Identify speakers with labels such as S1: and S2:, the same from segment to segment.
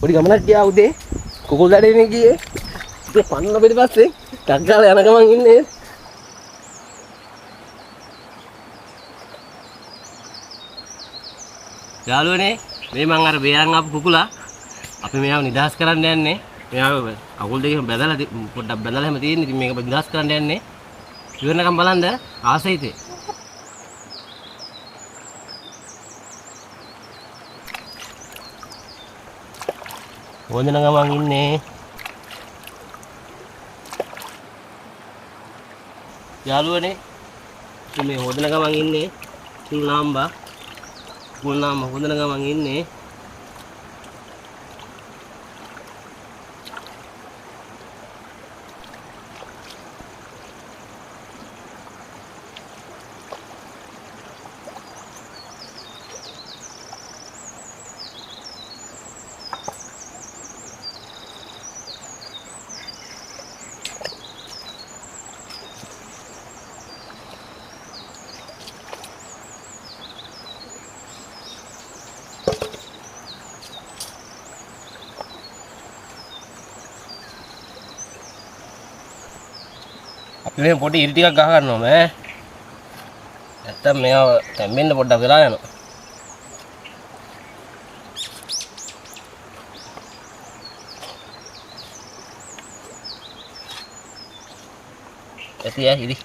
S1: පොඩි ගමනක් ගියා උදේ. කුකුල් දඩේනේ ගියේ. ඉතින් පන්න පිටිපස්සේ ටක් ගාලා යන ගමන් ඉන්නේ. යාළුවනේ මේ මං අර බේරන් ආපු කුකුලා අපි මෙයාව නිදහස් කරන්න යන්නේ. මෙයාව අකුල් දෙකම බැදලා පොඩ්ඩක් බැදලා හැම තියෙන්නේ. ඉතින් මේක නිදහස් කරන්න යන්නේ. ඉවරනකම් බලන්න ආසයිතේ. හොඳන ගමන් ඉන්නේ. යාළුවනේ මේ හොඳන ගමන් ඉන්නේ. කුල්නාම්බා හොඳන ගමන් ඉන්නේ. අපි මේ පොඩි ඉරි ටිකක් ගහ ගන්නවා මෑ. නැත්තම් මේව තැම්බෙන්න පොඩ්ඩක් වෙලා යනවා. ඇති ඉරි.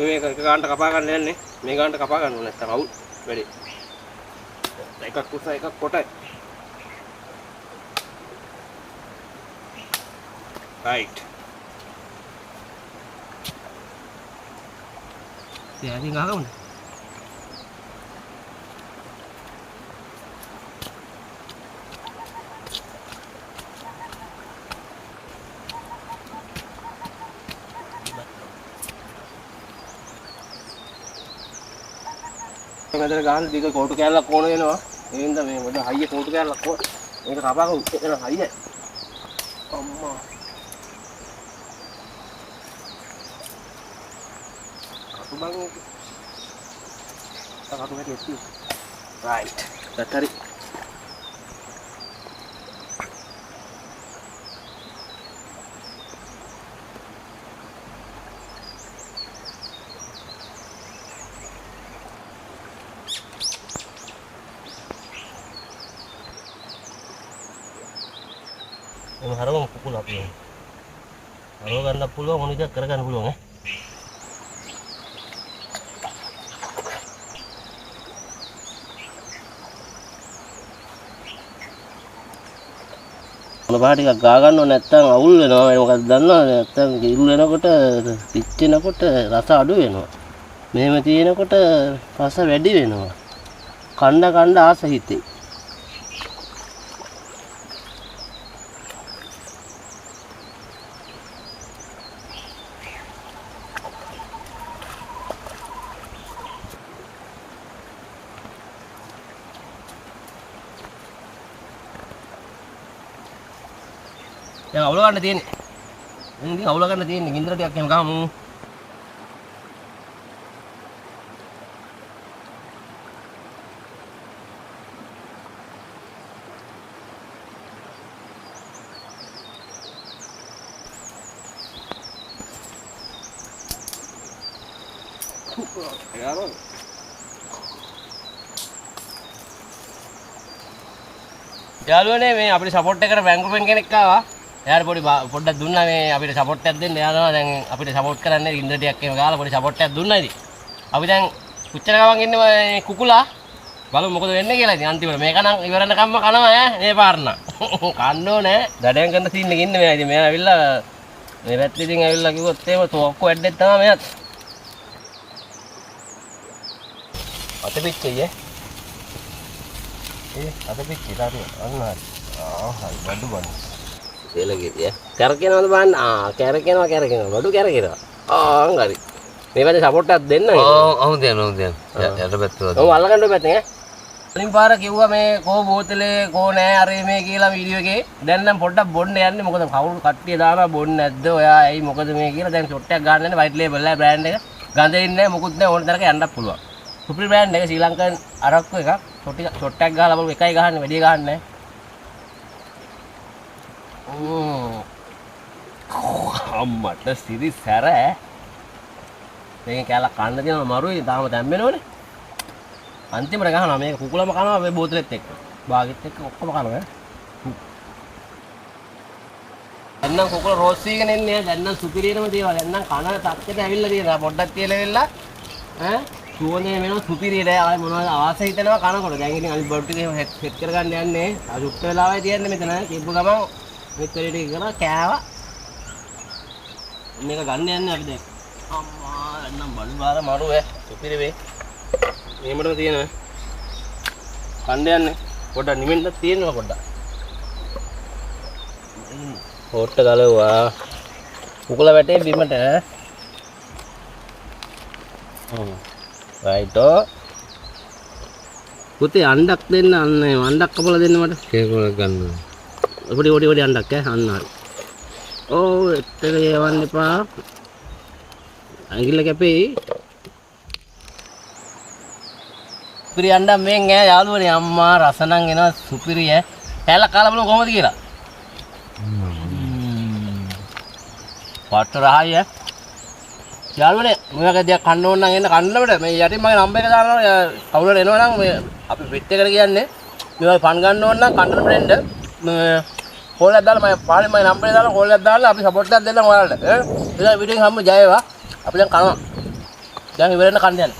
S1: මේක එක ගානට කපා ගන්න යන්නේ. මේ ගානට කපා ගන්න ඕනේ නැත්නම් අවුල් වැඩි. එකක් කුස එකක් කොටයි. right. ඉතින් ගහගමු. මෙතන ගහන දිග කෝටු කෑල්ලක් ඕන වෙනවා. ඒ හින්දා මේ මොකද හයිය කෝටු කෑල්ලක් ඕන. මේක කපාගමු. එතන හයිය. අම්මා. කටු බං. කටු හැටි එච්චි. right. දැතරි. Ini harus pukul api. Harus ganda pulau mau tidak kerjakan pulau Kalau bahari gagan no netang awul no, yang kat dana netang iru lena kota picce na kota rasa adu no. Memang na kota rasa wedi no. Kanda asa hiti. Yang awal kan natin. Ini awal kan natin. Gindra tiak yang kamu. යාළුවනේ මේ අපිට support එකකට බැංකු පෙන් කෙනෙක් ආවා. එයාට පොඩ්ඩක් දුන්නා මේ අපිට සපෝට් එකක් දෙන්න. එයාලා දැන් අපිට සපෝට් කරන්නේ ඉන්ද්‍ර ටිකක් එහෙම ගාලා පොඩි සපෝට් එකක් දුන්නා ඉතින්. අපි දැන් කුච්චර ගමන් ඉන්නේ මේ කුකුලා. බලමු මොකද වෙන්නේ කියලා. ඉතින් අන්තිමට මේක නම් ඉවරනකම්ම කනවා ඈ මේ පාරණ. කන්න ඕනේ. දඩයන් කරන සීන් එකේ ඉන්නේ මෙයා. ඉතින් මෙයා ඇවිල්ලා මේ පැත්තේ ඉතින් ඇවිල්ලා කිව්වොත් එහෙම තෝක්කු වැඩෙත් තමයි මෙයාත්. අත පිච්චේ අත පිච්චේ තාරිය. අන්න හරි. හරි බඩු බඩු. එලගිරිය. කැරකෙනවද බලන්න. කැරකෙනවා. බඩු කැරකෙනවා. හරි. මේ පැත්තේ සපෝට් එකක් දෙන්න.
S2: ඔව් දෙන්න. යට පැත්තට.
S1: ඔව් අල්ලගන්න පැත්තේ ඈ. කලින් පාර කිව්වා මේ කෝ බෝතලේ කෝ නෑ අර මේ කියලා වීඩියෝ එකේ. දැන් නම් පොඩ්ඩක් බොන්න යන්නේ. මොකද කවුරු කට්ටිය දානවා බොන්නේ නැද්ද? ඔයා ඇයි මොකද මේ කියලා දැන් ෂොට් එකක් ගන්න යන්නේ වයිට් ලේබල් එක බ්‍රෑන්ඩ් එක. ගඳ ඉන්නේ මොකුත් නෑ ඕන තරක යන්නත් පුළුවන්. සුපිරි බ්‍රෑන්ඩ් එක ශ්‍රී ලංකන් අරක්කු එකක්. ෂොට් එකක් ගහලා බලමු එකයි ගහන්නේ වැඩි ගහන්නේ නෑ. අම්මට සිරි සැර මේක කැල කන්න තියෙනවා මරුයි තාම තැම්බෙනවනේ. අන්තිමට ගහනවා මේක කුකුලම කනවා මේ බෝතලෙත් එක්ක. බාගෙත් එක්ක ඔක්කොම කනවා. දැන් නම් කුකුල රෝස් වීගෙන එන්නේ. දැන් නම් සුපිරියනම දේවල්. දැන් නම් කන තත්ත්වයට ඇවිල්ලා තියෙනවා. පොඩ්ඩක් තියලා වෙලා ඈ සුවඳේ වෙනවා සුපිරියට. ආයේ මොනවද ආස හිතෙනවා කනකොට. දැන් ඉතින් අනිත් බඩු ටික සෙට් කරගන්න යන්නේ. අර උත්ත වෙලාවයි තියන්නේ මෙතන. කිව්ව ගමන් මෙත් වැඩි ටික කරලා කෑවා. මේක ගන්න යන්නේ අපි දැන්. අම්මා නම් බඩු බාර මරුවේ සුපිරි වේ. මේමඩම තියෙනවා. කණ්ඩ යන්නේ. පොඩ්ඩක් නිමෙන්න තියෙනවා පොඩ්ඩක්. හොට්ට ගලවුවා. කුකුල වැටේ බිමට. රයිටෝ. පුතේ අණ්ඩක් දෙන්න අන්නේ අණ්ඩක් කපලා දෙන්න මට.
S2: කේකුලක් ගන්න.
S1: පොඩි අණ්ඩක් අන්න හරි. ඕ එතක යවන්න එපා. ඇඟිල්ල කැපෙයි. සුපිරි අණ්ඩක් මෙන් ඈ යාළුවනේ අම්මා රස නම් එනවා සුපිරි ඈ. කැල්ල කාලා බලමු කොහොමද කියලා. පාට රහයි ඈ. යාළුවනේ මේක දෙයක් කන්න ඕන නම් එන්න කන්නවට මේ යටින් මගේ නම්බර් එක දානවා කවුරුහරි එනවා නම් මේ අපි පිට එකට කියන්නේ මේවා පන් ගන්න ඕන නම් කන්නට දෙන්න මේ කෝල් එකක් දාලා මම පාරේ මගේ නම්බර් එක දාලා කෝල් එකක් දාලා අපි සපෝට් එකක් දෙන්නම් ඔයාලට ඈ ඉතින් වීඩියෝ එක හැම ජය වේවා අපි දැන් කනවා දැන් ඉවර වෙන කන්න යන්න